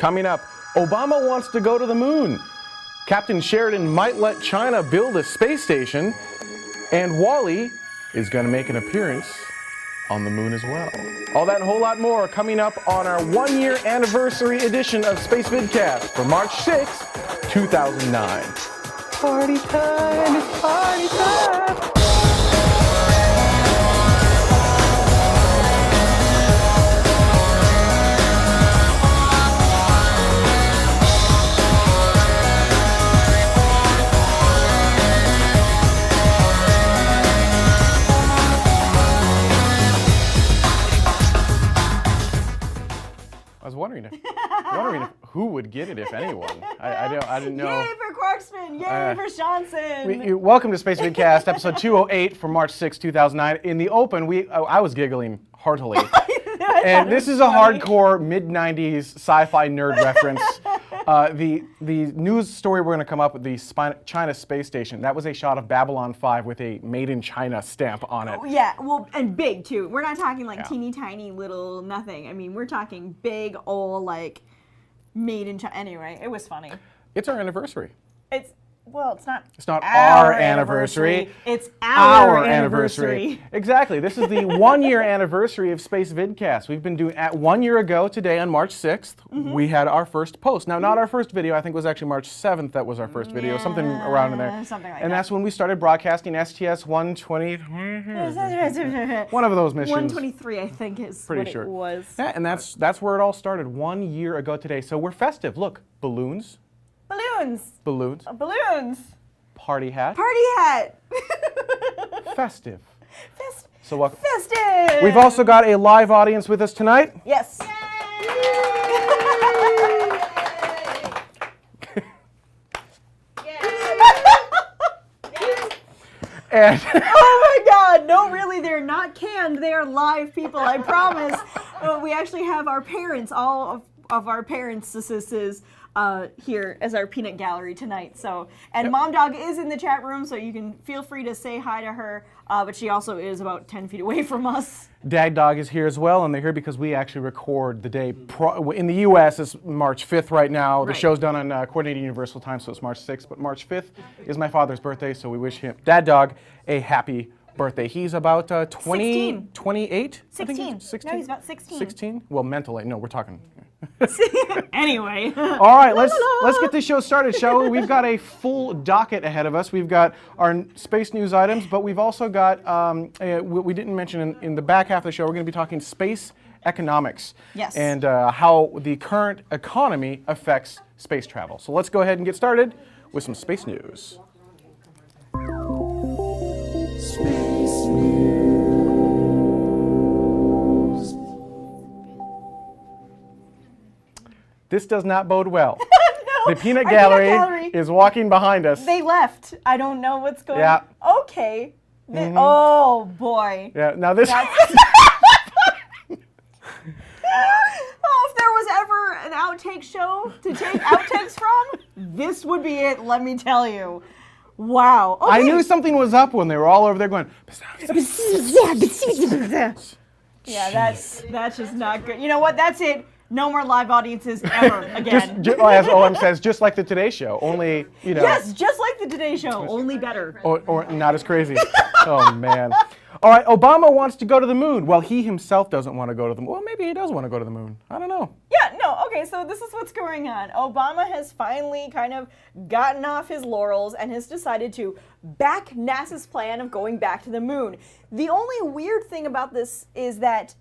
Coming up, Obama wants to go to the moon. Captain Sheridan might let China build a space station. And Wally is going to make an appearance on the moon as well. All that and a whole lot more coming up on our 1-year anniversary edition of Spacevidcast for March 6, 2009. Party time, it's party time! I was wondering if who would get it, if anyone. I didn't know. Yay for Quarksman! Yay for Johnson! Welcome to Spacevidcast, episode 208 for March 6, 2009. In the open, I was giggling heartily. And this is a hardcore mid-90s sci-fi nerd reference. The news story we're going to come up with, the China space station, that was a shot of Babylon 5 with a Made in China stamp on it. Oh, yeah, well, and big too. We're not talking like teeny tiny little nothing. I mean, we're talking big old like Made in China. Anyway, it was funny. It's our anniversary. It's not our anniversary. It's our anniversary. Exactly. This is the 1-year anniversary of Spacevidcast. We've been doing, at 1 year ago today on March 6th, we had our first post. Now, not our first video. I think it was actually March 7th that was our first video. Something around in there. Something like and that. That's when we started broadcasting STS 120. One of those missions. 123, I think, is Pretty what sure. it was. Yeah, and that's where it all started 1 year ago today. So we're festive. Look, balloons. Balloons. Balloons. Balloons. Party hat. Party hat. Festive. Festive. So welcome. Festive. We've also got a live audience with us tonight. Yes. And oh my God! No, really, they're not canned. They are live people. I promise. We actually have our parents, all of our parents' sisters, here as our peanut gallery tonight. So, and Mom Dog is in the chat room, so you can feel free to say hi to her. But she also is about 10 feet away from us. Dad Dog is here as well, and they're here because we actually record the day. In the U.S., it's March 5th right now. The show's done on Coordinated Universal Time, so it's March 6th. But March 5th is my father's birthday, so we wish him, Dad Dog, a happy birthday. He's about 20, 28? 16. 16? No, he's about 16. 16? Well, mentally. No, we're talking. Anyway. All right, let's get this show started, shall we? We've got a full docket ahead of us. We've got our space news items, but we've also got, we didn't mention in the back half of the show, we're going to be talking space economics. Yes. And how the current economy affects space travel. So let's go ahead and get started with some space news. Space news. This does not bode well. No, the peanut gallery is walking behind us. They left. I don't know what's going on. Yeah. Okay. Oh, boy. Yeah, now this... Oh, if there was ever an outtake show to take outtakes from, this would be it, let me tell you. Wow. Okay. I knew something was up when they were all over there going... Yeah, that's just not good. You know what? That's it. No more live audiences ever again. As OM says, just like the Today Show, only, you know... Yes, just like the Today Show, only better. Or not as crazy. Oh, man. All right, Obama wants to go to the moon. Well, he himself doesn't want to go to the moon. Well, maybe he does want to go to the moon. I don't know. Yeah, no, okay, so this is what's going on. Obama has finally kind of gotten off his laurels and has decided to back NASA's plan of going back to the moon. The only weird thing about this is that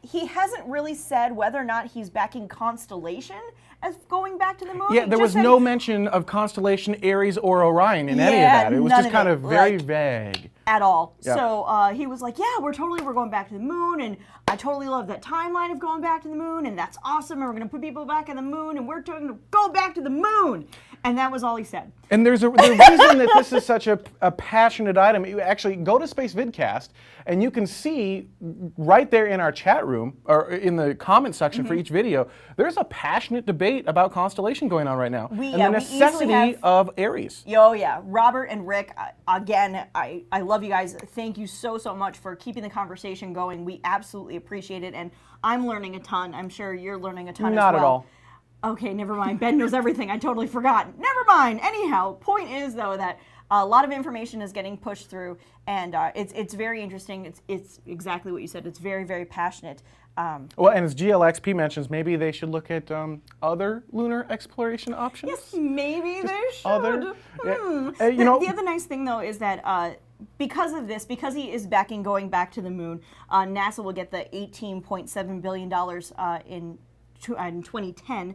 he hasn't really said whether or not he's backing Constellation as going back to the moon. Yeah, there was no mention of Constellation, Aries, or Orion in any of that. It was just kind of very vague. At all. Yeah. So he was like, yeah, we're going back to the moon, and I totally love that timeline of going back to the moon, and that's awesome, and we're going to put people back on the moon, and we're going to go back to the moon. And that was all he said. And there's the reason that this is such a passionate item. You actually go to Spacevidcast, and you can see right there in our chat room, or in the comment section for each video, there's a passionate debate about Constellation going on right now. And the necessity of Aries. Oh yeah, Robert and Rick, again, I love you guys. Thank you so much for keeping the conversation going. We absolutely appreciate it, and I'm learning a ton. I'm sure you're learning a ton as well. Not at all. Okay, never mind. Ben knows everything. I totally forgot. Never mind. Anyhow, point is though that a lot of information is getting pushed through, and it's very interesting. It's exactly what you said. It's very, very passionate. Well, and as GLXP mentions, maybe they should look at other lunar exploration options. Yes, maybe they should. Other, The other nice thing though is that because of this, because he is going back to the moon, NASA will get the $18.7 billion in 2010,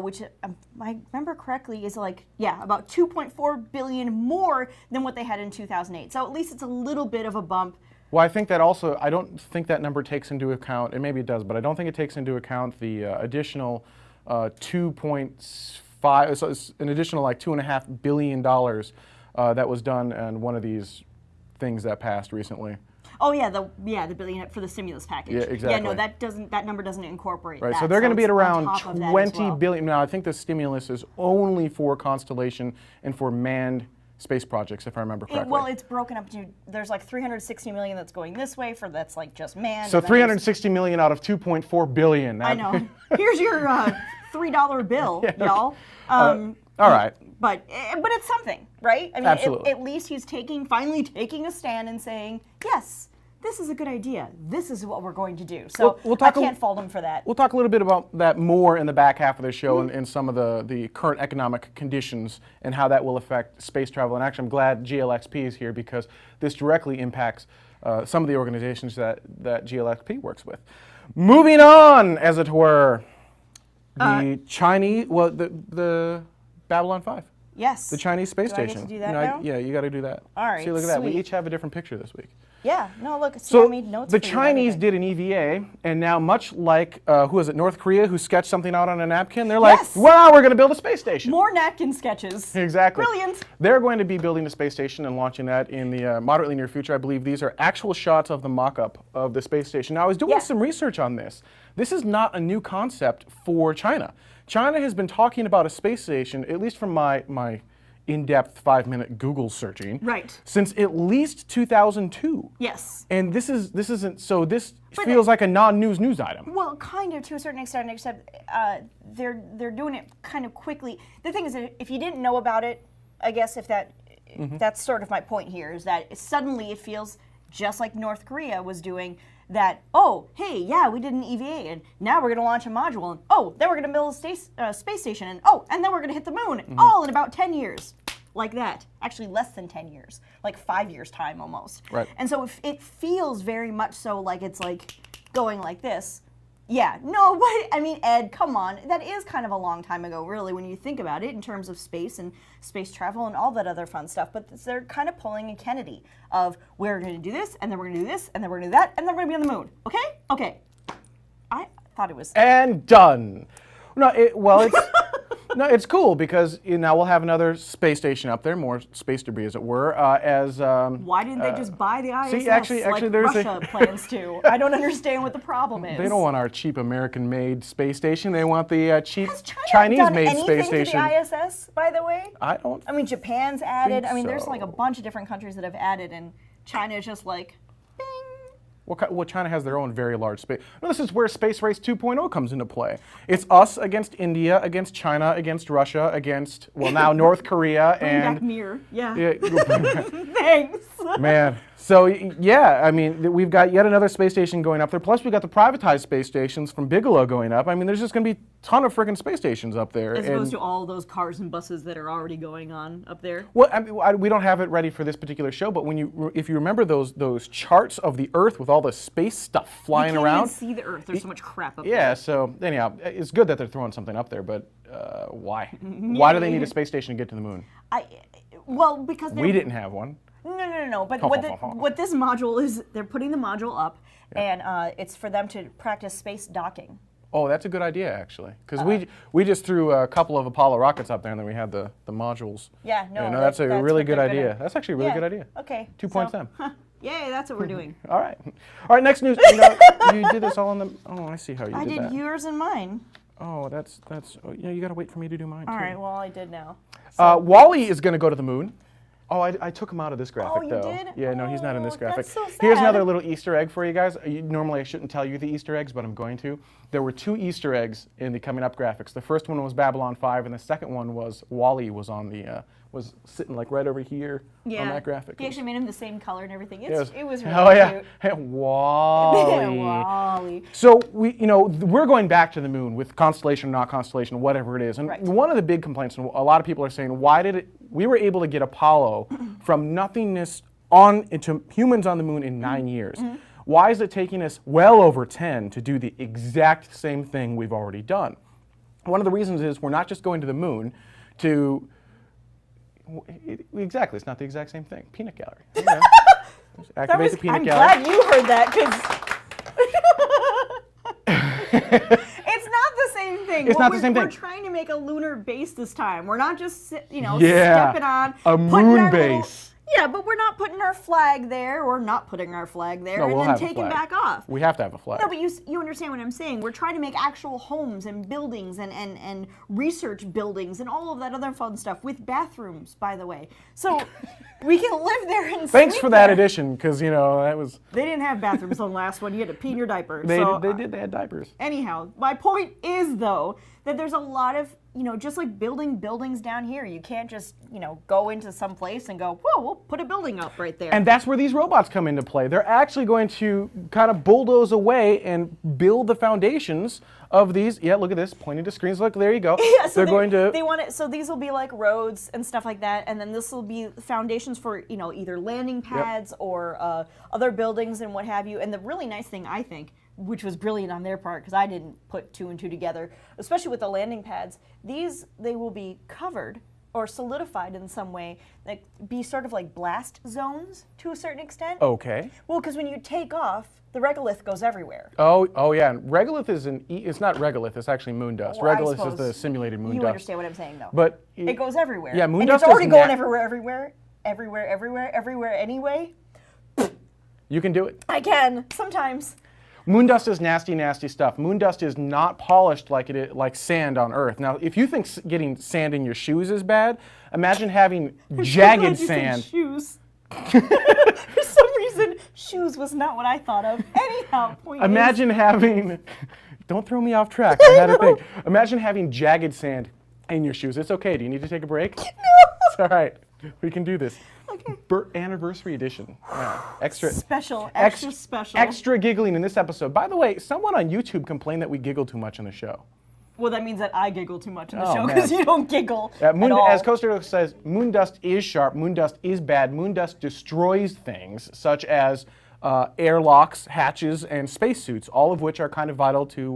which, if I remember correctly, is about 2.4 billion more than what they had in 2008. So at least it's a little bit of a bump. Well, I think that also, I don't think that number takes into account, and maybe it does, but I don't think it takes into account the additional 2.5, so it's an additional $2.5 billion that was done on one of these things that passed recently. Oh yeah, the billion for the stimulus package. Yeah, exactly. Yeah, no, that number doesn't incorporate right, that. so they're going to be at around 20 well. billion. Now, I think the stimulus is only for constellation and for manned space projects, if I remember correctly. Well, it's broken up to, there's 360 million that's going this way for that's just manned. So 360 million out of 2.4 billion. I know. Here's your $3 bill, y'all. All right. But it's something, right? I mean, Absolutely. At least he's finally taking a stand and saying, yes, this is a good idea. This is what we're going to do. So I can't fault him for that. We'll talk a little bit about that more in the back half of the show and some of the current economic conditions and how that will affect space travel. And actually, I'm glad GLXP is here because this directly impacts some of the organizations that GLXP works with. Moving on, as it were, the Chinese, the Babylon 5. Yes. The Chinese space station. I get to do that now? Yeah, you got to do that. All right, see, look at that. We sweet. each have a different picture this week. Yeah. No, look. See, So I made notes the for you, Chinese everything. did an EVA, and now much like who is it, North Korea, who sketched something out on a napkin, they're like, Yes. "Wow, we're going to build a space station." More napkin sketches. Exactly. Brilliant. They're going to be building a space station and launching that in the moderately near future. I believe these are actual shots of the mock-up of the space station. Now, I was doing some research on this. This is not a new concept for China. China has been talking about a space station, at least from my in-depth 5-minute Google searching, Right. since at least 2002. Yes. And this isn't, so this feels like a non-news item. Well, kind of to a certain extent, except they're doing it kind of quickly. The thing is, that if you didn't know about it, I guess that's sort of my point here, is that suddenly it feels just like North Korea was doing that, oh, hey, yeah, we did an EVA, and now we're going to launch a module, and oh, then we're going to build a space station, and oh, and then we're going to hit the moon, all in about 10 years. Like that. Actually, less than 10 years. Like 5 years' time, almost. Right. And so it feels very much so like it's going like this. Yeah, no, but I mean, Ed, come on. That is kind of a long time ago, really, when you think about it in terms of space and space travel and all that other fun stuff. But they're kind of pulling a Kennedy of we're going to do this, and then we're going to do this, and then we're going to do that, and then we're going to be on the moon. Okay? Okay. I thought it was... And done. No, it's... No, it's cool because now we'll have another space station up there, more space debris, as it were. Why didn't they just buy the ISS see, actually, like there's Russia plans to? I don't understand what the problem is. They don't want our cheap American-made space station. They want the cheap Has China Chinese-made done space anything station. to the ISS, by the way? I mean, Japan's added. think I mean, there's so. a bunch of different countries that have added, and China is just like, bing. Well, China has their own very large space. No, this is where Space Race 2.0 comes into play. It's us against India, against China, against Russia, against, well, now North Korea, Bring and... back Mir. Yeah. Yeah, Thanks. man. So, yeah, I mean, we've got yet another space station going up there. Plus, we've got the privatized space stations from Bigelow going up. I mean, there's just going to be a ton of freaking space stations up there. As opposed to all those cars and buses that are already going on up there. Well, I mean, we don't have it ready for this particular show, but if you remember those charts of the Earth with all the space stuff flying you can't around. even see the Earth. There's so much crap up there. Yeah, so anyhow, it's good that they're throwing something up there, but why? Why do they need a space station to get to the moon? Well, because We didn't have one. No. But what this module is, they're putting the module up, and it's for them to practice space docking. Oh, that's a good idea, actually, because we just threw a couple of Apollo rockets up there, and then we had the modules. Yeah, no, that's a really what good they're idea. gonna- That's actually a really good idea. Okay. 2 points then. Yay, that's what we're doing. All right. Next news. You did this all on the. Oh, I see how you I did that. did yours and mine. Oh, that's. You got to wait for me to do mine. All too. right, well, I did now. Wally is going to go to the moon. Oh, I took him out of this graphic, you though. did? Yeah, no, he's not in this Oh, graphic. that's so Here's sad. another little Easter egg for you guys. Normally, I shouldn't tell you the Easter eggs, but I'm going to. There were 2 Easter eggs in the coming up graphics. The first one was Babylon 5, and the second one was Wally was on the was sitting like right over here on that graphic. He actually made him the same color and everything. It was really oh yeah, cute. Hey, Wally. Wally. So we're going back to the moon with constellation, not constellation, whatever it is. And Right. one of the big complaints, and a lot of people are saying, we were able to get Apollo from nothingness into humans on the moon in 9 years. Why is it taking us well over 10 to do the exact same thing we've already done? One of the reasons is we're not just going to the moon to exactly, it's not the exact same thing. Peanut gallery. Okay. Activate the peanut gallery. I'm glad you heard that because it's not the same thing. It's not the same thing. We're trying to make a lunar base this time. We're not just stepping on a putting moon our base. Yeah, but we're not putting our flag there or not putting our flag there No, and we'll then have a taking flag. back off. We have to have a flag. No, but you understand what I'm saying. We're trying to make actual homes and buildings and research buildings and all of that other fun stuff with bathrooms, by the way. So we can live there and Thanks sleep for that there. addition, because that was. They didn't have bathrooms on the last one. You had to pee in your diaper. They so, did. They had diapers. Anyhow, my point is, though, that there's a lot of, just like building buildings down here. You can't just, go into some place and go, whoa, we'll put a building up right there. And that's where these robots come into play. They're actually going to kind of bulldoze away and build the foundations of these. Yeah, look at this, pointing to screens. Look, there you go. Yeah, so They're going to. They want it. So these will be like roads and stuff like that, and then this will be foundations for either landing pads or other buildings and what have you. And the really nice thing, I think, which was brilliant on their part because I didn't put 2 and 2 together, especially with the landing pads. They will be covered or solidified in some way, like be sort of like blast zones to a certain extent. Okay. Well, because when you take off, the regolith goes everywhere. Oh yeah. And regolith is it's not regolith. It's actually moon dust. Well, I regolith is suppose the simulated moon you dust. understand what I'm saying, though. But it goes everywhere. Yeah, moon and dust it's already is going everywhere anyway. You can do it. I can sometimes. Moon dust is nasty, nasty stuff. Moon dust is not polished like sand on Earth. Now, if you think getting sand in your shoes is bad, imagine having jagged I'm glad you said sand. shoes. For some reason, shoes was not what I thought of. Anyhow, point Imagine having. Don't throw me off track. I had a thing. Imagine having jagged sand in your shoes. It's okay. Do you need to take a break? No. It's all right. We can do this. Okay. Anniversary edition. Yeah. Extra Special. Extra giggling in this episode. By the way, someone on YouTube complained that we giggle too much in the show. Well, that means that I giggle too much in the Oh, show man. because you don't giggle at all. As Coaster says, moon dust is sharp. Moon dust is bad. Moon dust destroys things such as airlocks, hatches, and spacesuits, all of which are kind of vital to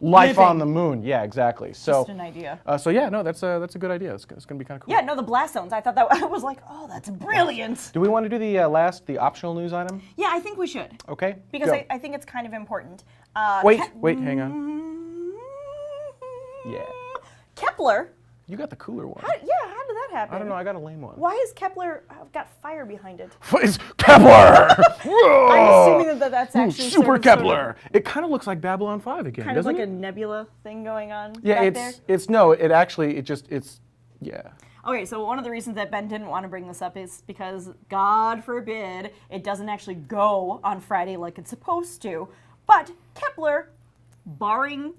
life Living. on the moon. Yeah, exactly. So, Just an idea. that's a good idea. It's going to be kind of cool. Yeah, no, the blast zones. I thought that I was like, oh, that's brilliant. Do we want to do the optional news item? Yeah, I think we should Okay. because go. I think it's kind of important. Wait, hang on. Yeah. Kepler. You got the cooler one. How did that happen? I don't know. I got a lame one. Why is Kepler got fire behind it? It's Kepler! I'm assuming that's actually Super sort of Kepler. It kind of looks like Babylon 5 again, kind of doesn't like it? a nebula thing going on. Yeah, back it's yeah. Okay, so one of the reasons that Ben didn't want to bring this up is because, God forbid, it doesn't actually go on Friday like it's supposed to. But Kepler, barring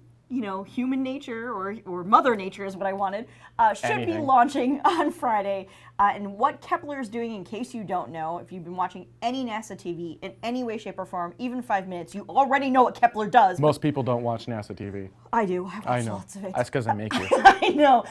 human nature or Mother Nature is what I wanted, should be launching on Friday. And what Kepler is doing, in case you don't know, if you've been watching any NASA TV in any way, shape, or form, even 5 minutes, you already know what Kepler does. Most people don't watch NASA TV. I do. I watch know. lots of it. That's because I make you. I know.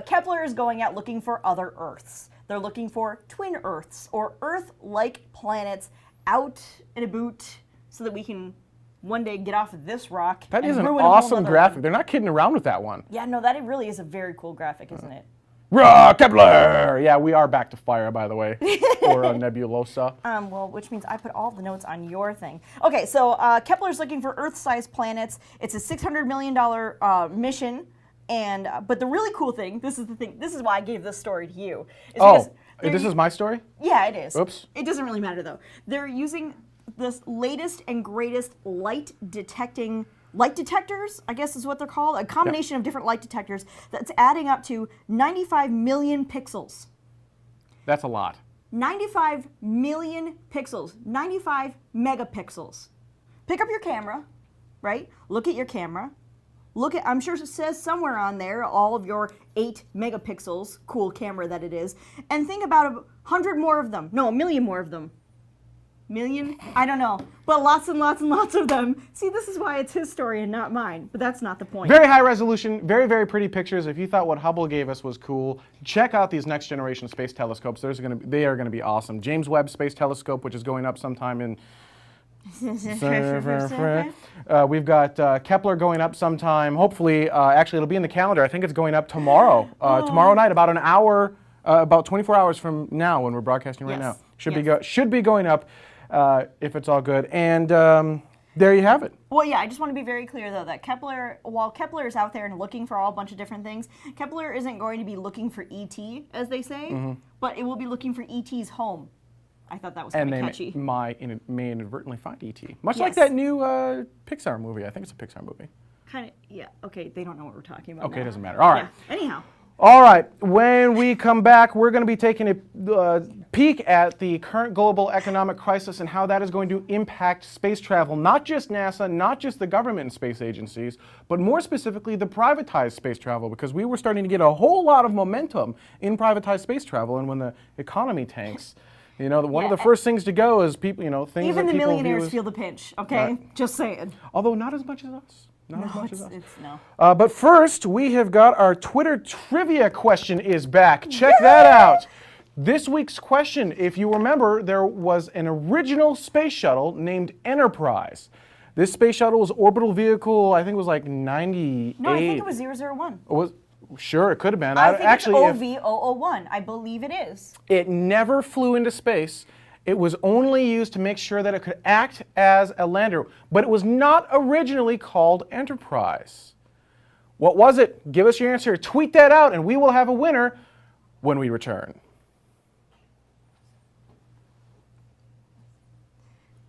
Kepler is going out looking for other Earths. They're looking for twin Earths or Earth-like planets out and about so that we can one day get off of this rock. That and is an ruin a whole awesome nother graphic. one. They're not kidding around with that one. Yeah, no, that really is a very cool graphic, isn't it? Rah, Kepler! Yeah, we are back to fire, by the way, or a nebulosa. Well, which means I put all the notes on your thing. Okay, so Kepler's looking for Earth-sized planets. It's a $600 million mission. And but the really cool thing, this is why I gave this story to you. Is This is my story? Yeah, it is. Oops. It doesn't really matter though. They're using the latest and greatest light detectors, I guess is what they're called, a combination of different light detectors that's adding up to 95 million pixels. That's a lot. 95 million pixels, 95 megapixels. Pick up your camera, right? Look at your camera. Look at, I'm sure it says somewhere on there, all of your 8 megapixels, cool camera that it is, and think about 100 more of them. No, 1 million more of them. Million? I don't know. But lots and lots and lots of them. See, this is why it's his story and not mine, but that's not the point. Very high resolution, very, very pretty pictures. If you thought what Hubble gave us was cool, check out these next generation space telescopes. They are going to be awesome. James Webb Space Telescope, which is going up sometime in... we've got Kepler going up sometime. Hopefully, actually, it'll be in the calendar. I think it's going up tomorrow. Tomorrow night, about an hour, about 24 hours from now when we're broadcasting right now. Should be going up if it's all good. And there you have it. Well, yeah, I just want to be very clear, though, that Kepler, while Kepler is out there and looking for a bunch of different things, Kepler isn't going to be looking for E.T., as they say, but it will be looking for E.T.'s home. I thought that was kind of catchy. And they may inadvertently find E.T. Much like that new Pixar movie. I think it's a Pixar movie. Kind of, yeah. Okay, they don't know what we're talking about. Okay, now. it doesn't matter. All right. Yeah. Anyhow. All right. When we come back, we're going to be taking a peek at the current global economic crisis and how that is going to impact space travel. Not just NASA, not just the government and space agencies, but more specifically the privatized space travel, because we were starting to get a whole lot of momentum in privatized space travel, and when the economy tanks. You know, one of the first things to go is people, things even that the people millionaires feel the pinch, okay? Just saying. Although not as much as us. Not as much as us. No. But first, we have got our Twitter trivia question is back. Check that out. This week's question, if you remember, there was an original space shuttle named Enterprise. This space shuttle was orbital vehicle, I think it was like 98. No, I think it was 001. Sure, it could have been. I think actually, it's OV001. I believe it is. It never flew into space. It was only used to make sure that it could act as a lander, but it was not originally called Enterprise. What was it? Give us your answer. Tweet that out, and we will have a winner when we return.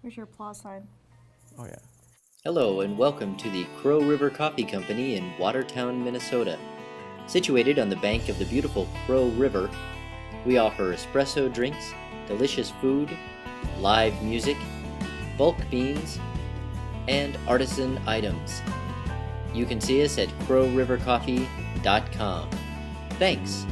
Where's your applause sign? Oh, yeah. Hello, and welcome to the Crow River Coffee Company in Watertown, Minnesota. Situated on the bank of the beautiful Crow River, we offer espresso drinks, delicious food, live music, bulk beans, and artisan items. You can see us at crowrivercoffee.com. Thanks!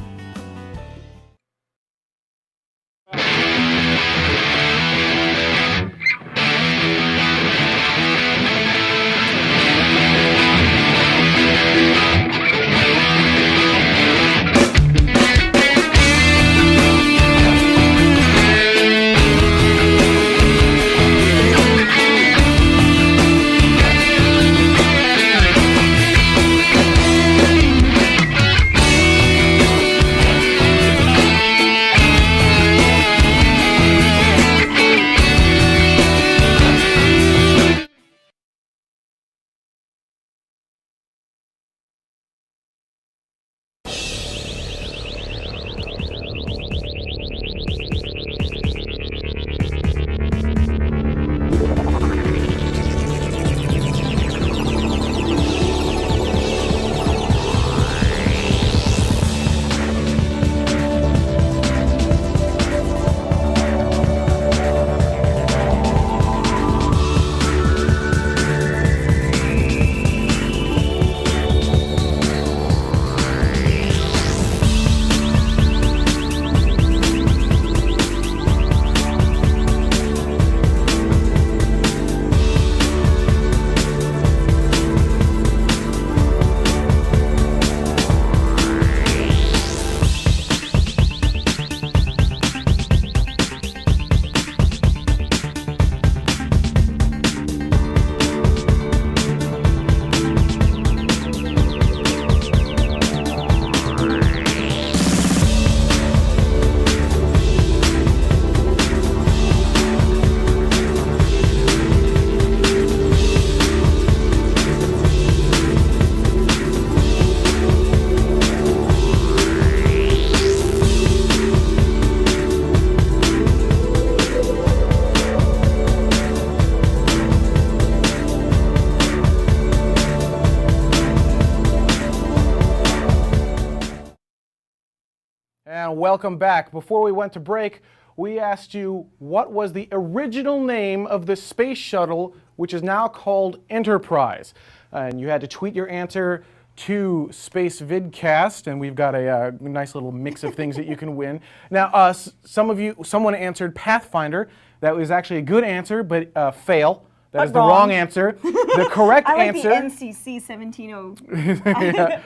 And welcome back. Before we went to break, we asked you what was the original name of the space shuttle, which is now called Enterprise. And you had to tweet your answer to Spacevidcast, and we've got a nice little mix of things that you can win. Now, someone answered Pathfinder. That was actually a good answer, but fail. That is the wrong answer. The correct I like answer. the NCC 170.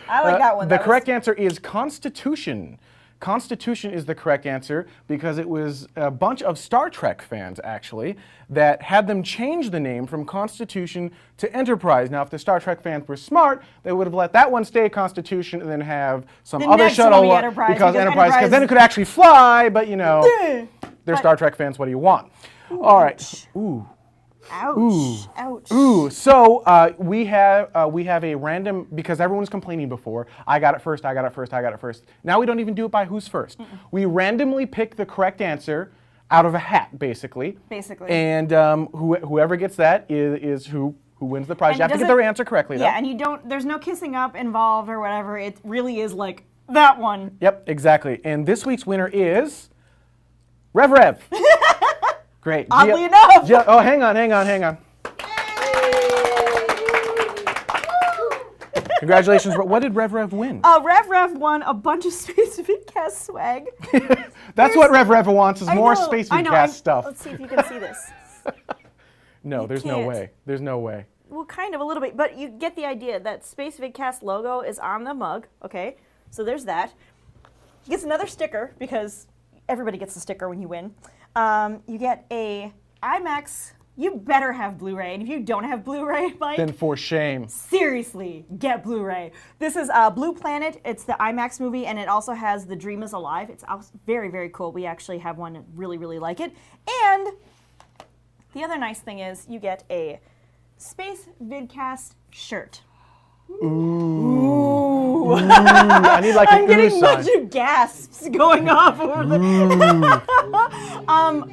I like that one. The correct answer is Constitution. Constitution is the correct answer because it was a bunch of Star Trek fans, actually, that had them change the name from Constitution to Enterprise. Now, if the Star Trek fans were smart, they would have let that one stay Constitution and then have some The other next shuttle one be Enterprise, because then it could actually fly. But they're Star Trek fans. What do you want? All right. Ooh. Ouch. Ouch. Ooh, so we have a random, because everyone's complaining before, I got it first, I got it first, I got it first. Now we don't even do it by who's first. We randomly pick the correct answer out of a hat, basically. And whoever gets that is who wins the prize. And you have to get their answer correctly, though. Yeah, and there's no kissing up involved or whatever. It really is like that one. Yep, exactly. And this week's winner is Rev. Great. Oddly enough. Oh, hang on. Congratulations. What did Rev win? Rev won a bunch of Spacevidcast swag. That's what Rev wants, is more Spacevidcast stuff. Let's see if you can see this. No, there's no way. There's no way. Well, kind of, a little bit, but you get the idea that Spacevidcast logo is on the mug, okay? So there's that. He gets another sticker, because everybody gets a sticker when you win. You get a IMAX. You better have Blu-ray, and if you don't have Blu-ray, Mike, then for shame. Seriously, get Blu-ray. This is Blue Planet. It's the IMAX movie, and it also has The Dream is Alive. It's very, very cool. We actually have one and really, really like it. And the other nice thing is you get a Spacevidcast shirt. Ooh. I need like I'm an getting a sign. bunch of gasps going off over the.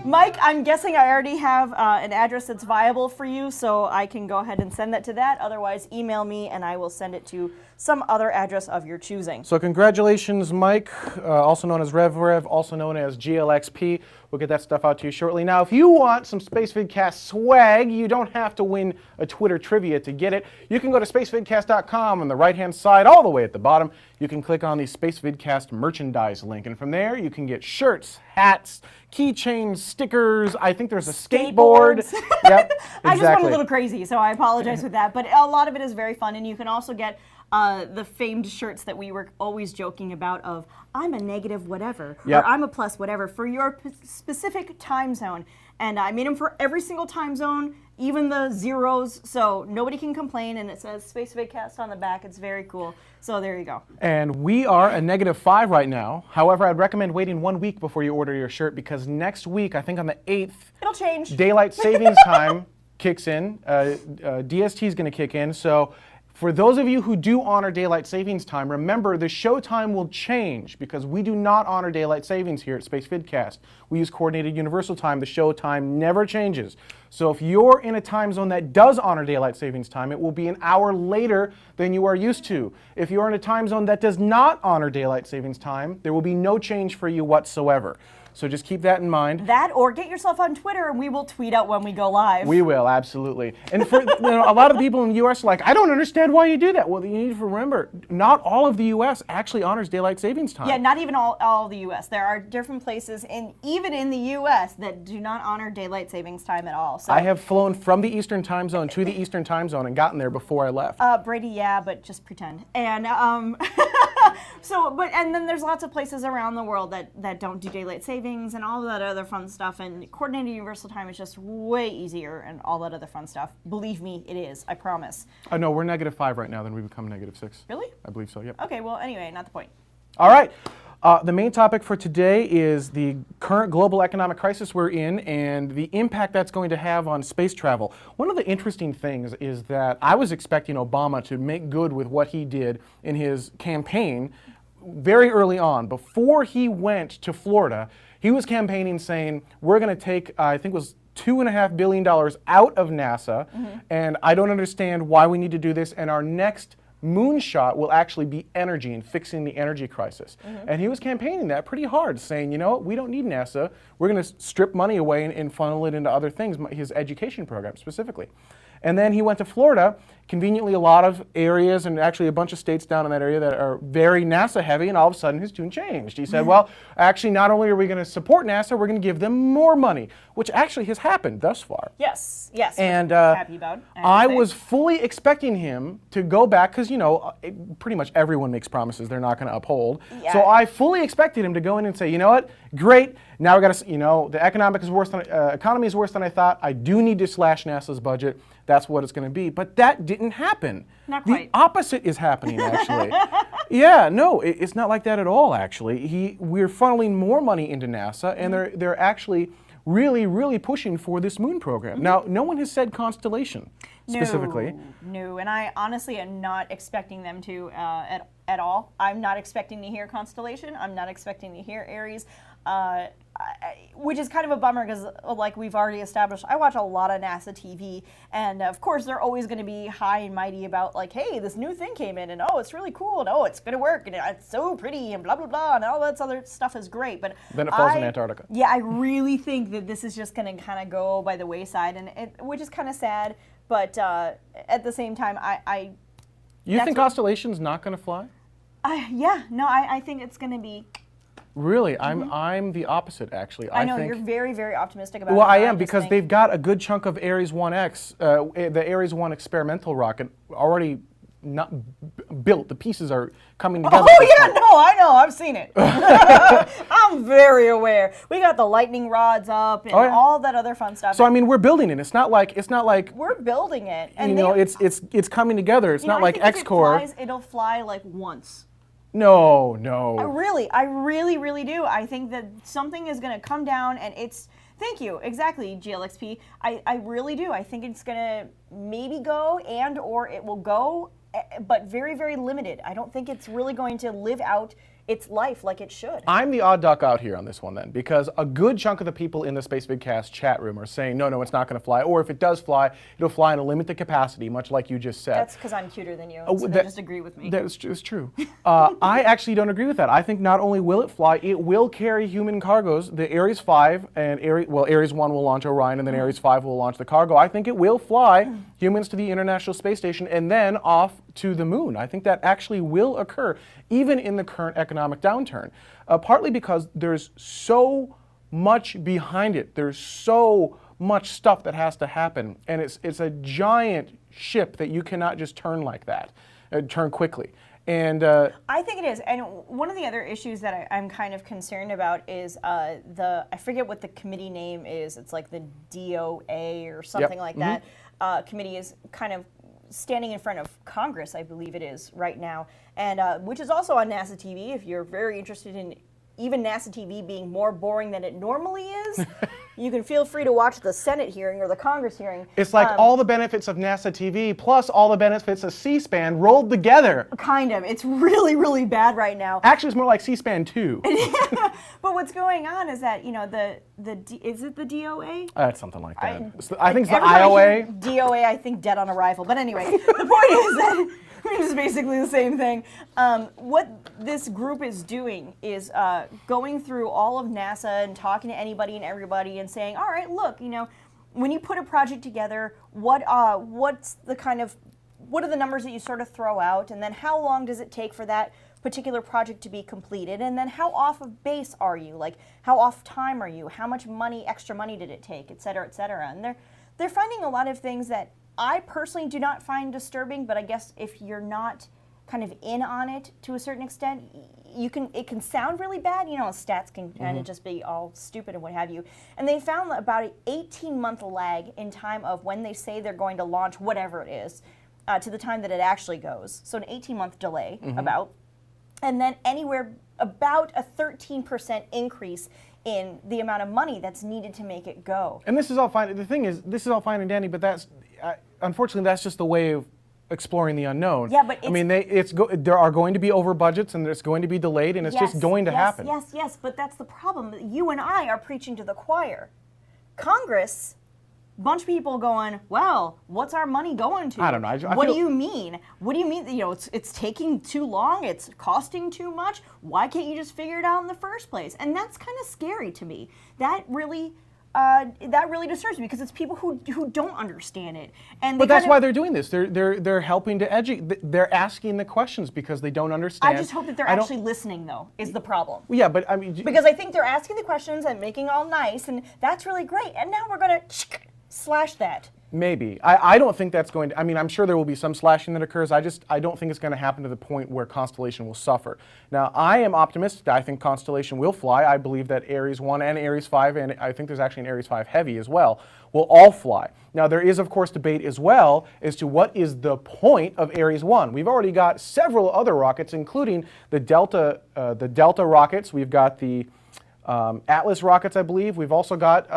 Mike, I'm guessing I already have an address that's viable for you, so I can go ahead and send that to that. Otherwise, email me and I will send it to some other address of your choosing. So congratulations, Mike, also known as Rev, also known as GLXP. We'll get that stuff out to you shortly. Now, if you want some Spacevidcast swag, you don't have to win a Twitter trivia to get it. You can go to spacevidcast.com on the right-hand side, all the way at the bottom. You can click on the Spacevidcast merchandise link, and from there you can get shirts, hats, keychains, stickers. I think there's a skateboard. Yep, exactly. I just went a little crazy, so I apologize with that. But a lot of it is very fun, and you can also get the famed shirts that we were always joking about of I'm a negative whatever, or I'm a plus whatever for your specific time zone. And I made them for every single time zone, even the zeros, so nobody can complain, and it says Spacevidcast on the back. It's very cool. So there you go. And we are a -5 right now. However, I'd recommend waiting 1 week before you order your shirt, because next week, I think on the 8th, it'll change. Daylight savings time kicks in. DST is going to kick in. So for those of you who do honor daylight savings time, remember the show time will change because we do not honor daylight savings here at Spacevidcast. We use coordinated universal time. The show time never changes. So if you're in a time zone that does honor daylight savings time, it will be an hour later than you are used to. If you're in a time zone that does not honor daylight savings time, there will be no change for you whatsoever. So just keep that in mind. That, or get yourself on Twitter and we will tweet out when we go live. We will, absolutely. And for a lot of the people in the U.S. are like, I don't understand why you do that. Well, you need to remember, not all of the U.S. actually honors daylight savings time. Yeah, not even all of the U.S. There are different places, even in the U.S., that do not honor daylight savings time at all. So I have flown from the Eastern time zone to the Eastern time zone and gotten there before I left. Brady, yeah, but just pretend. And and then there's lots of places around the world that don't do daylight savings and all that other fun stuff. And coordinated universal time is just way easier and all that other fun stuff. Believe me, it is. I promise. No, we're -5 right now. Then we become -6. Really? I believe so. Yep. Okay. Well, anyway, not the point. All right. The main topic for today is the current global economic crisis we're in and the impact that's going to have on space travel. One of the interesting things is that I was expecting Obama to make good with what he did in his campaign very early on. Before he went to Florida, he was campaigning saying, we're going to take, I think it was $2.5 billion out of NASA, and I don't understand why we need to do this, and our next moonshot will actually be energy and fixing the energy crisis. And he was campaigning that pretty hard, saying, you know what, we don't need NASA. We're going to strip money away and funnel it into other things, his education program specifically. And then he went to Florida, conveniently a lot of areas and actually a bunch of states down in that area that are very NASA heavy, and all of a sudden his tune changed. He said, well, actually not only are we going to support NASA, we're going to give them more money, which actually has happened thus far. Yes, And happy about. I was fully expecting him to go back, because, you know, pretty much everyone makes promises they're not going to uphold. Yeah. So I fully expected him to go in and say, you know what, great, now we got to, you know, the economy is worse than I thought. I do need to slash NASA's budget. That's what it's going to be. But that didn't happen. Not quite. The opposite is happening, actually. Yeah, no, it's not like that at all, actually. We're funneling more money into NASA, and they're actually really pushing for this moon program. Now, no one has said constellation specifically. No, and I honestly am not expecting them to at all. I'm not expecting to hear constellation. I'm not expecting to hear Aries. Which is kind of a bummer because, like we've already established, I watch a lot of NASA TV, and of course they're always going to be high and mighty about, like, hey, this new thing came in, and oh, it's really cool, and oh, it's going to work, and it's so pretty, and blah blah blah, and all that other stuff is great. But then it falls in Antarctica. Yeah, I really think that this is just going to kind of go by the wayside, and which is kind of sad. But at the same time, You think constellation's not going to fly? I think it's going to be. Really, I'm the opposite, actually. I know, think, you're very optimistic about it. Well, I am, because they've got a good chunk of Ares 1X, the Ares 1 experimental rocket, already not built. The pieces are coming together. Oh yeah, no, I know, I've seen it. I'm very aware. We got the lightning rods up and all that other fun stuff. So I mean, we're building it. It's not like we're building it. And you know, it's coming together. It's not like X-Core. It'll fly like once. No. I really do. I think that something is going to come down, and it's. Thank you. Exactly, GLXP. I really do. I think it's going to maybe go or it will go, but very limited. I don't think it's really going to live out its life like it should. I'm the odd duck out here on this one then, because a good chunk of the people in the Spacevidcast chat room are saying, no, it's not going to fly, or if it does fly, it'll fly in a limited capacity, much like you just said. That's because I'm cuter than you, so they just agree with me. That's true. I actually don't agree with that. I think not only will it fly, it will carry human cargos. The Ares 5 and Ares 1 will launch Orion, and then Ares 5 will launch the cargo. I think it will fly humans to the International Space Station and then off to the moon. I think that actually will occur, even in the current economic downturn, partly because there's so much behind it. There's so much stuff that has to happen, and it's a giant ship that you cannot just turn like that, turn quickly. And I think it is. And one of the other issues that I'm kind of concerned about is I forget what the committee name is. It's like the DOA or something like that. Committee is kind of standing in front of Congress, I believe it is, right now, and which is also on NASA TV. If you're very interested in even NASA TV being more boring than it normally is, you can feel free to watch the Senate hearing or the Congress hearing. It's like all the benefits of NASA TV plus all the benefits of C-SPAN rolled together. Kind of. It's really bad right now. Actually, it's more like C-SPAN 2. But what's going on is that, is it the DOA? It's something like that. I think it's the IOA. DOA, I think dead on arrival. But anyway, the point is that it's basically the same thing. What this group is doing is going through all of NASA and talking to anybody and everybody and saying, all right, look, when you put a project together, what are the numbers that you sort of throw out, and then how long does it take for that particular project to be completed, and then how off of base are you? Like, how off time are you? How much extra money did it take, et cetera, et cetera. And they're finding a lot of things that I personally do not find disturbing, but I guess if you're not kind of in on it to a certain extent, it can sound really bad. Stats can kind of just be all stupid and what have you. And they found about an 18-month lag in time of when they say they're going to launch whatever it is to the time that it actually goes. So an 18-month delay about. And then anywhere about a 13% increase in the amount of money that's needed to make it go. And this is all fine. The thing is, this is all fine and dandy, but unfortunately, that's just the way of exploring the unknown. Yeah, but there are going to be over budgets, and it's going to be delayed, and it's just going to happen. Yes, but that's the problem. You and I are preaching to the choir. Congress bunch of people going, well, what's our money going to? I don't know. What do you mean? What do you mean? You know, it's taking too long. It's costing too much. Why can't you just figure it out in the first place? And that's kind of scary to me. That really disturbs me because it's people who don't understand it. And but that's why they're doing this. They're helping to educate. They're asking the questions because they don't understand. I just hope that they're actually listening, though, is the problem. Yeah, but I mean, because I think they're asking the questions and making it all nice, and that's really great. And now we're gonna slash that. Maybe. I don't think that's going to, I mean, I'm sure there will be some slashing that occurs. I don't think it's going to happen to the point where Constellation will suffer. Now, I am optimistic. I think Constellation will fly. I believe that Ares 1 and Ares 5, and I think there's actually an Ares 5 Heavy as well, will all fly. Now, there is, of course, debate as well as to what is the point of Ares 1. We've already got several other rockets, including the Delta rockets. We've got the Atlas rockets, I believe. We've also got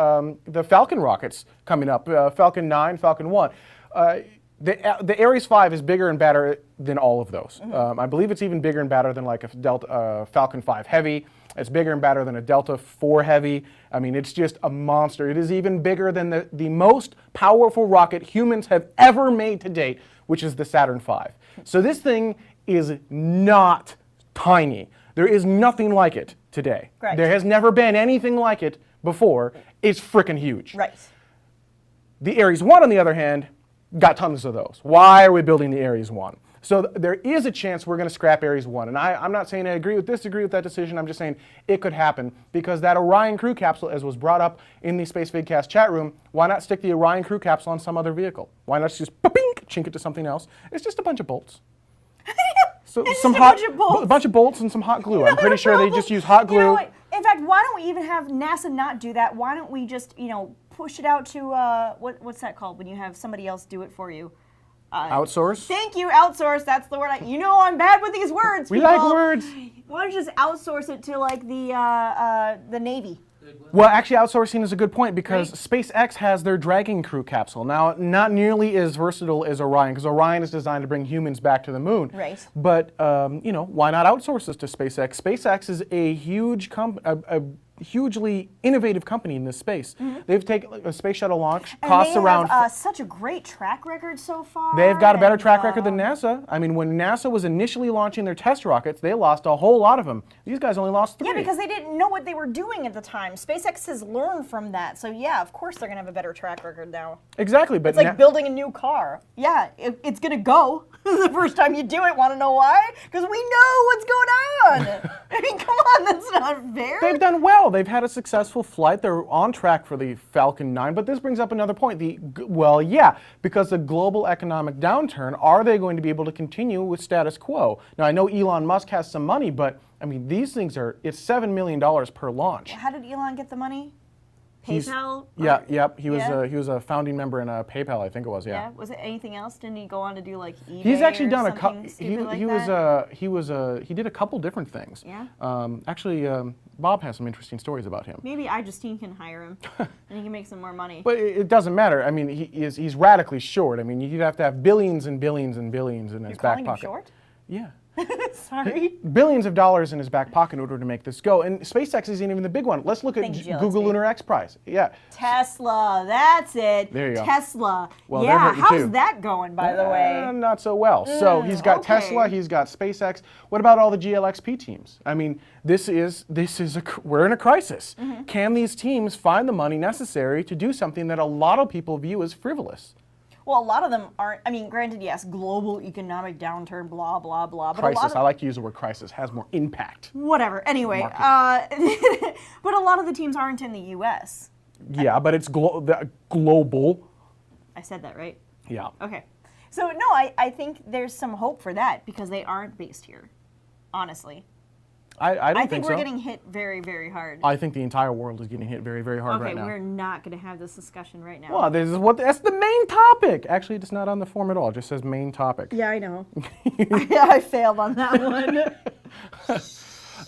the Falcon rockets coming up, Falcon 9, Falcon 1. The Ares 5 is bigger and better than all of those. I believe it's even bigger and better than like a Falcon 5 Heavy. It's bigger and better than a Delta 4 Heavy. I mean, it's just a monster. It is even bigger than the most powerful rocket humans have ever made to date, which is the Saturn V. So this thing is not tiny. There is nothing like it today. Right. There has never been anything like it before. It's freaking huge. Right. The Ares 1, on the other hand, got tons of those. Why are we building the Ares 1? So there is a chance we're going to scrap Ares 1. And I'm not saying I agree with that decision. I'm just saying it could happen because that Orion crew capsule, as was brought up in the Spacevidcast chat room, why not stick the Orion crew capsule on some other vehicle? Why not just chink it to something else? It's just a bunch of bolts. So a bunch of bolts and some hot glue. I'm pretty sure they just use hot glue. You know what? In fact, why don't we even have NASA not do that? Why don't we just, push it out to what's that called when you have somebody else do it for you? Outsource? Thank you, outsource. That's the word. I'm bad with these words. We like words. Why don't you just outsource it to like the Navy? Well, actually, outsourcing is a good point because SpaceX has their Dragon crew capsule. Now, not nearly as versatile as Orion, because Orion is designed to bring humans back to the moon. Right. But, why not outsource this to SpaceX? SpaceX is a hugely innovative company in this space. They've taken a space shuttle launch, costs around... And they have such a great track record so far. They've got a better track record than NASA. I mean, when NASA was initially launching their test rockets, they lost a whole lot of them. These guys only lost 3. Yeah, because they didn't know what they were doing at the time. SpaceX has learned from that. So yeah, of course they're going to have a better track record now. Exactly, but it's like building a new car. Yeah, it's going to go the first time you do it. Want to know why? Because we know what's going on. I mean, come on, that's not fair. They've done well. They've had a successful flight. They're on track for the Falcon 9. But this brings up another point. Because the global economic downturn, are they going to be able to continue with status quo? Now, I know Elon Musk has some money, but I mean, these things it's $7 million per launch. How did Elon get the money? PayPal? He was a founding member in PayPal, I think it was. Yeah. Was it anything else? Didn't he go on to do like eBay? He's actually done a couple. He did a couple different things. Yeah. Bob has some interesting stories about him. Maybe Justine can hire him, and he can make some more money. But it doesn't matter. I mean, he's radically short. I mean, you'd have to have billions and billions and billions in his back pocket. You're calling him short? Yeah. Sorry. Billions of dollars in his back pocket in order to make this go. And SpaceX isn't even the big one. Let's look at Google Lunar X Prize. Yeah. Tesla, that's it. There you go. Tesla. Well, yeah, how's too. that going, by the way? Not so well. So he's got Tesla, he's got SpaceX. What about all the GLXP teams? I mean, we're in a crisis. Can these teams find the money necessary to do something that a lot of people view as frivolous? Well, a lot of them aren't. I mean, granted, yes, global economic downturn, blah, blah, blah. But crisis. I like to use the word crisis. Has more impact. Whatever. Anyway, but a lot of the teams aren't in the U.S. Yeah, but it's global. I said that, right? Yeah. Okay. So, no, I think there's some hope for that because they aren't based here, honestly. I don't think so. we're getting hit very, very hard. I think the entire world is getting hit very, very hard right now. Okay, we're not going to have this discussion right now. Well, that's the main topic. Actually, it's not on the form at all. It just says main topic. Yeah, I know. I failed on that one.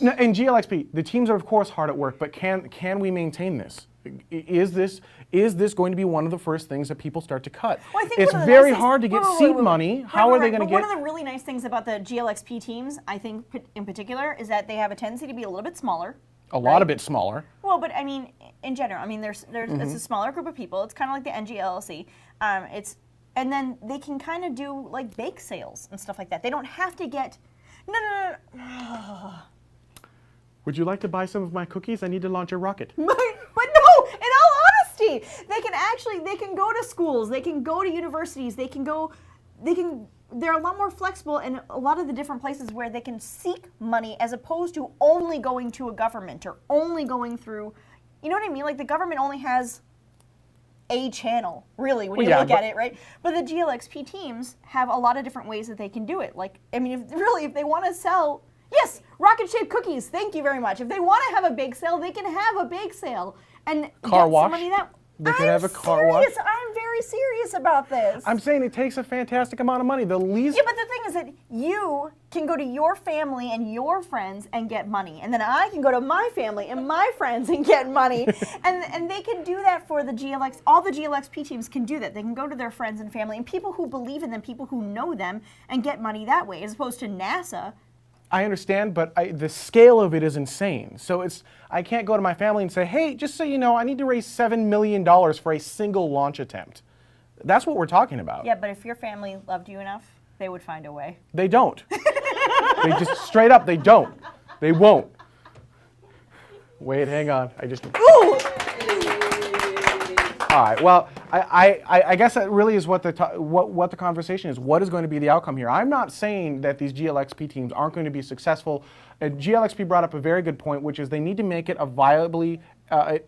No, in GLXP, the teams are of course hard at work, but can we maintain this? Is this going to be one of the first things that people start to cut? Well, I think it's very hard to get seed money. How are they going to get? One of the really nice things about the GLXP teams, I think in particular, is that they have a tendency to be a little bit smaller. A lot of it smaller. Well, but I mean, in general, I mean, there's it's a smaller group of people. It's kind of like the NGLLC. And then they can kind of do like bake sales and stuff like that. They don't have to get. No. Would you like to buy some of my cookies? I need to launch a rocket. But no, in all honesty, they can go to schools, they can go to universities, they're a lot more flexible in a lot of the different places where they can seek money as opposed to only going to a government or only going through, you know what I mean? Like the government only has a channel, really, when you look at it, right? But the GLXP teams have a lot of different ways that they can do it. Like, I mean, if they want to sell, yes, rocket-shaped cookies, thank you very much. If they want to have a bake sale, they can have a bake sale and car get wash. some money that. They could have a car wash. I'm very serious about this. I'm saying it takes a fantastic amount of money. The least. Yeah, but the thing is that you can go to your family and your friends and get money, and then I can go to my family and my friends and get money, and they can do that for the GLX. All the GLXP teams can do that. They can go to their friends and family and people who believe in them, people who know them, and get money that way, as opposed to NASA. I understand, but the scale of it is insane. So I can't go to my family and say, hey, just so you know, I need to raise $7 million for a single launch attempt. That's what we're talking about. Yeah, but if your family loved you enough, they would find a way. They don't. They just straight up, they don't. They won't. Wait, hang on. Ooh! All right. Well, I guess that really is what the conversation is. What is going to be the outcome here? I'm not saying that these GLXP teams aren't going to be successful. GLXP brought up a very good point, which is they need to make it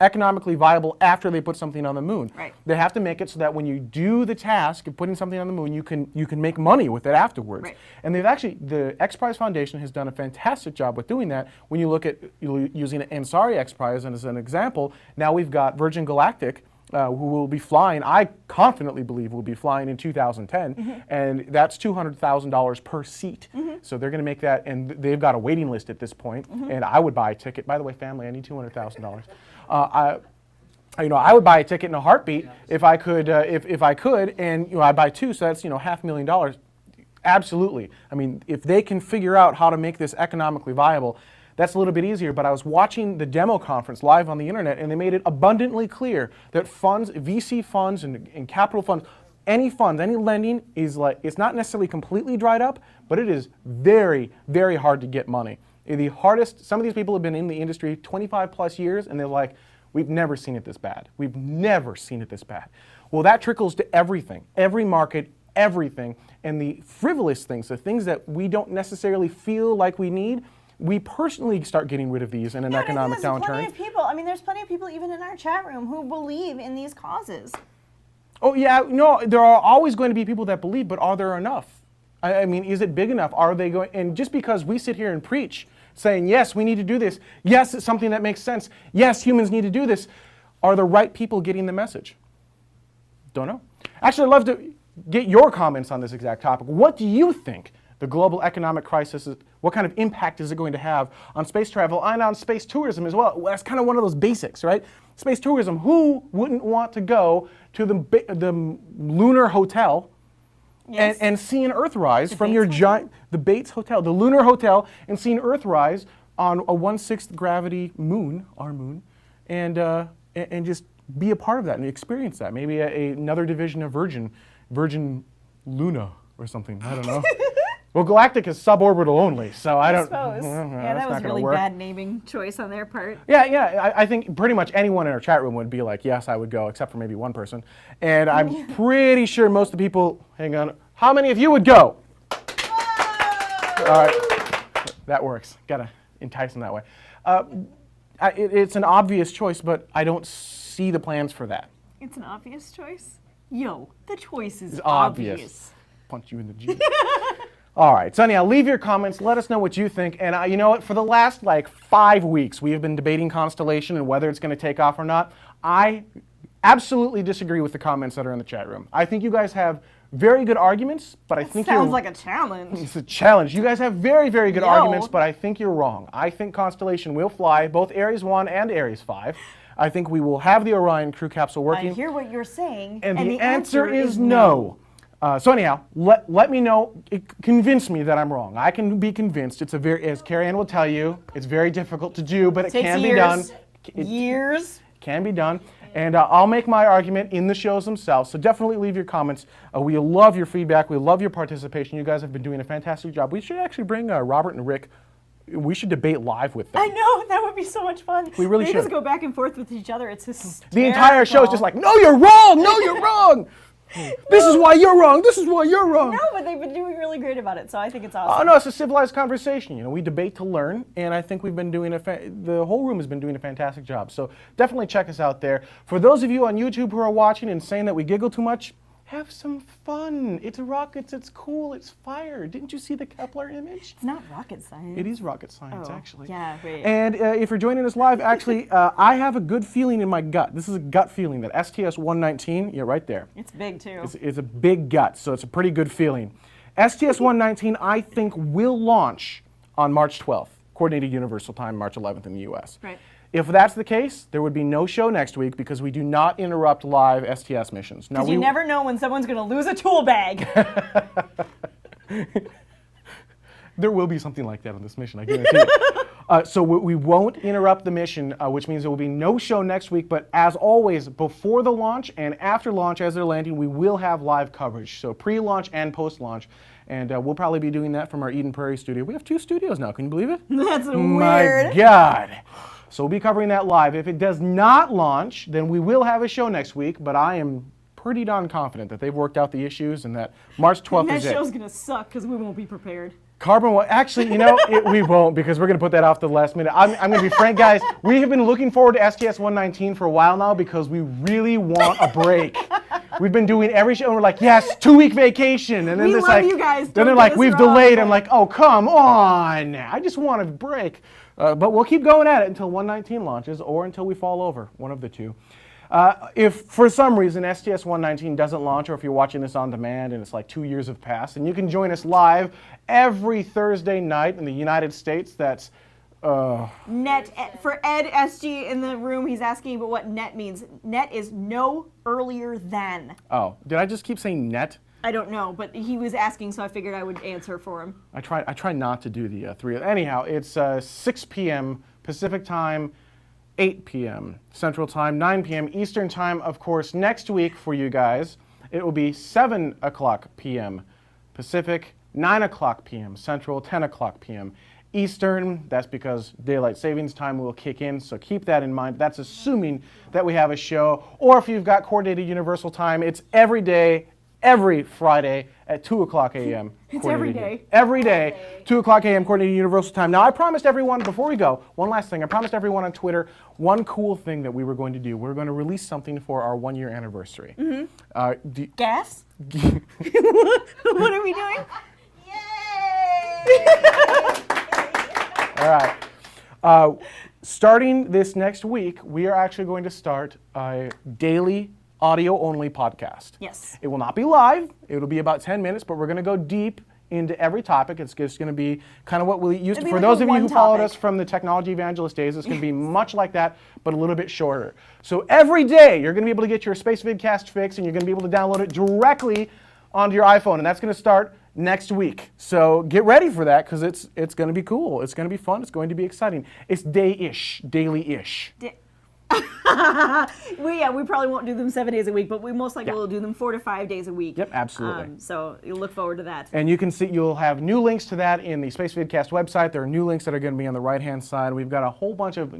economically viable after they put something on the moon. Right. They have to make it so that when you do the task of putting something on the moon, you can make money with it afterwards. Right. And the X Prize Foundation has done a fantastic job with doing that. When you look at using an Ansari X Prize as an example, now we've got Virgin Galactic. Who will be flying, I confidently believe will be flying in 2010, and that's $200,000 per seat. So they're going to make that, and they've got a waiting list at this point, and I would buy a ticket. By the way, family, I need $200,000. I would buy a ticket in a heartbeat if I could, and I'd buy two, so that's $500,000. Absolutely. I mean, if they can figure out how to make this economically viable, that's a little bit easier, but I was watching the demo conference live on the internet, and they made it abundantly clear that funds, VC funds and capital funds, any lending is it's not necessarily completely dried up, but it is very, very hard to get money. The hardest, some of these people have been in the industry 25 plus years, and they're like, we've never seen it this bad. We've never seen it this bad. Well, that trickles to everything, every market, everything, and the frivolous things, the things that we don't necessarily feel like we need, we personally start getting rid of these in an economic downturn. There's plenty of people even in our chat room who believe in these causes. Oh yeah, no, there are always going to be people that believe, but are there enough? I mean, is it big enough? Are they going? And just because we sit here and preach, saying yes, we need to do this. Yes, it's something that makes sense. Yes, humans need to do this. Are the right people getting the message? Don't know. Actually, I'd love to get your comments on this exact topic. What do you think the global economic crisis is? What kind of impact is it going to have on space travel and on space tourism as well? That's kind of one of those basics, right? Space tourism, who wouldn't want to go to the Lunar Hotel and see an Earthrise from your giant, the Bates Hotel, the Lunar Hotel, and see an Earthrise on a 1/6 gravity moon, our moon, and just be a part of that and experience that. Maybe another division of Virgin Luna or something, I don't know. Well, Galactic is suborbital only, so I don't. Suppose. Yeah, that was a really bad naming choice on their part. Yeah. I think pretty much anyone in our chat room would be like, yes, I would go, except for maybe one person. And I'm pretty sure most of the people. Hang on. How many of you would go? All right, that works. Gotta entice them that way. It's an obvious choice, but I don't see the plans for that. It's an obvious choice. Yo, the choice is It's obvious. Punch you in the G. All right, so anyhow, leave your comments. Let us know what you think. And you know what? For the last 5 weeks, we have been debating Constellation and whether it's going to take off or not. I absolutely disagree with the comments that are in the chat room. I think you guys have very good arguments, but I think sounds like a challenge. It's a challenge. You guys have very, very good arguments, but I think you're wrong. I think Constellation will fly, both Ares 1 and Ares 5. I think we will have the Orion crew capsule working. I hear what you're saying. And the answer is no. So anyhow, let me know, convince me that I'm wrong. I can be convinced. It's as Carrie Ann will tell you, it's very difficult to do, but it can be done. Years. Can be done. And I'll make my argument in the shows themselves, so definitely leave your comments. We love your feedback. We love your participation. You guys have been doing a fantastic job. We should actually bring Robert and Rick. We should debate live with them. I know, that would be so much fun. We really should. They just go back and forth with each other. It's hysterical. The entire show is just like, no, you're wrong. No, you're wrong. This is why you're wrong. This is why you're wrong. No, but they've been doing really great about it, so I think it's awesome. Oh no, it's a civilized conversation. You know, we debate to learn, and I think we've been doing the whole room has been doing a fantastic job. So definitely check us out there. For those of you on YouTube who are watching and saying that we giggle too much, have some fun. It's rockets. It's cool. It's fire. Didn't you see the Kepler image? It's not rocket science. It is rocket science, actually. Yeah, right. And if you're joining us live, actually, I have a good feeling in my gut. This is a gut feeling that STS-119, yeah, right there. It's big, too. It's a big gut, so it's a pretty good feeling. STS-119, I think, will launch on March 12th, Coordinated Universal Time, March 11th in the U.S. Right. If that's the case, there would be no show next week because we do not interrupt live STS missions. Because you never know when someone's going to lose a tool bag. There will be something like that on this mission, I guarantee you. So we won't interrupt the mission, which means there will be no show next week. But as always, before the launch and after launch as they're landing, we will have live coverage. So pre-launch and post-launch. And we'll probably be doing that from our Eden Prairie studio. We have 2 studios now. Can you believe it? That's weird. My God. So we'll be covering that live. If it does not launch, then we will have a show next week. But I am pretty darn confident that they've worked out the issues and that March 12th is it. That show's going to suck because we won't be prepared. Carbon will actually, you know, we won't because we're going to put that off the last minute. I'm going to be frank, guys. We have been looking forward to STS-119 for a while now because we really want a break. We've been doing every show and we're like, yes, 2-week vacation. And then We it's love like, you guys. then they're Don't like, get us we've wrong, delayed. but- I'm like, oh, come on. I just want a break. But we'll keep going at it until 119 launches or until we fall over, one of the two. If for some reason STS-119 doesn't launch, or if you're watching this on demand and it's like 2 years have passed, and you can join us live every Thursday night in the United States. That's Net, for Ed SG in the room, he's asking about what net means. Net is no earlier than. oh, did I just keep saying net? I don't know, but he was asking, so I figured I would answer for him. I try not to do the 3. Anyhow, it's 6 p.m. Pacific time, 8 p.m. Central Time, 9 p.m. Eastern Time. Of course, next week for you guys, it will be 7 o'clock p.m. Pacific, 9 o'clock p.m. Central, 10 o'clock p.m. Eastern. That's because daylight savings time will kick in, so keep that in mind. That's assuming that we have a show. Or if you've got Coordinated Universal Time, it's every day, every Friday at 2 o'clock a.m. It's every day. Every day, 2 o'clock a.m. Coordinated Universal Time. Now, I promised everyone, before we go, one last thing. I promised everyone on Twitter one cool thing that we were going to do. We're going to release something for our 1-year anniversary. Mm-hmm. Gas? What are we doing? Yay! All right. Starting this next week, we are actually going to start a daily audio-only podcast. Yes. It will not be live. It'll be about 10 minutes, but we're going to go deep into every topic. It's just going to be kind of what we used to. For those of you who followed us from the Technology Evangelist days, it's going to be much like that, but a little bit shorter. So every day, you're going to be able to get your Spacevidcast fix, and you're going to be able to download it directly onto your iPhone, and that's going to start next week. So get ready for that because it's going to be cool. It's going to be fun. It's going to be exciting. It's day-ish, daily-ish. We probably won't do them 7 days a week, but we most likely will do them 4 to 5 days a week. Yep, absolutely. So you'll look forward to that. And you can see, you'll have new links to that in the Spacevidcast website. There are new links that are going to be on the right-hand side. We've got a whole bunch of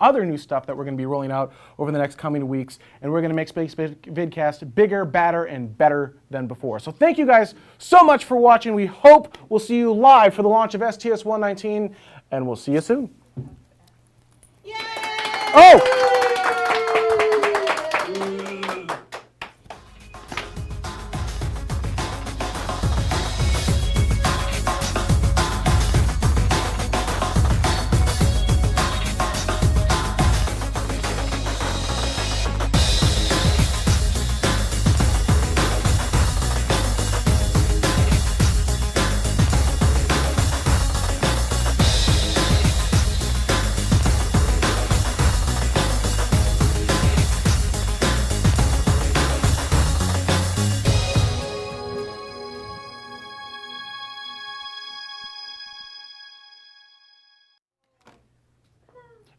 other new stuff that we're going to be rolling out over the next coming weeks, and we're going to make Spacevidcast bigger, badder, and better than before. So thank you guys so much for watching. We hope we'll see you live for the launch of STS-119, and we'll see you soon. Yay! Oh!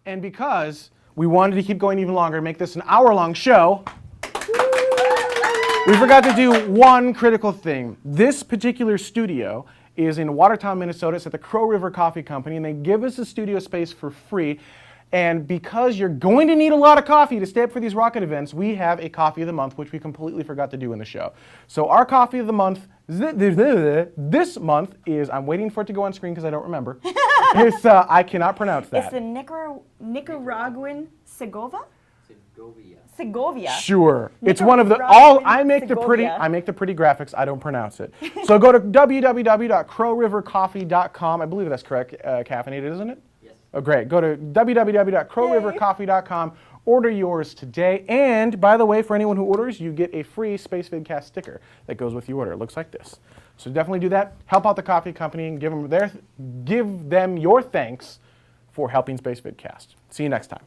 And because we wanted to keep going even longer, make this an hour-long show, we forgot to do one critical thing. This particular studio is in Watertown, Minnesota. It's at the Crow River Coffee Company, and they give us the studio space for free. And because you're going to need a lot of coffee to stay up for these rocket events, we have a coffee of the month, which we completely forgot to do in the show. So our coffee of the month this month is, I'm waiting for it to go on screen because I don't remember. It's, I cannot pronounce that. It's the Nicaraguan Segovia? Segovia. Sure. It's one of the I make the pretty graphics, I don't pronounce it. So go to www.crowrivercoffee.com. I believe that's correct, caffeinated, isn't it? Yes. Oh, great. Go to www.crowrivercoffee.com. Order yours today. And by the way, for anyone who orders, you get a free Spacevidcast sticker that goes with your order. It looks like this. So definitely do that. Help out the coffee company and give them your thanks for helping Spacevidcast. See you next time.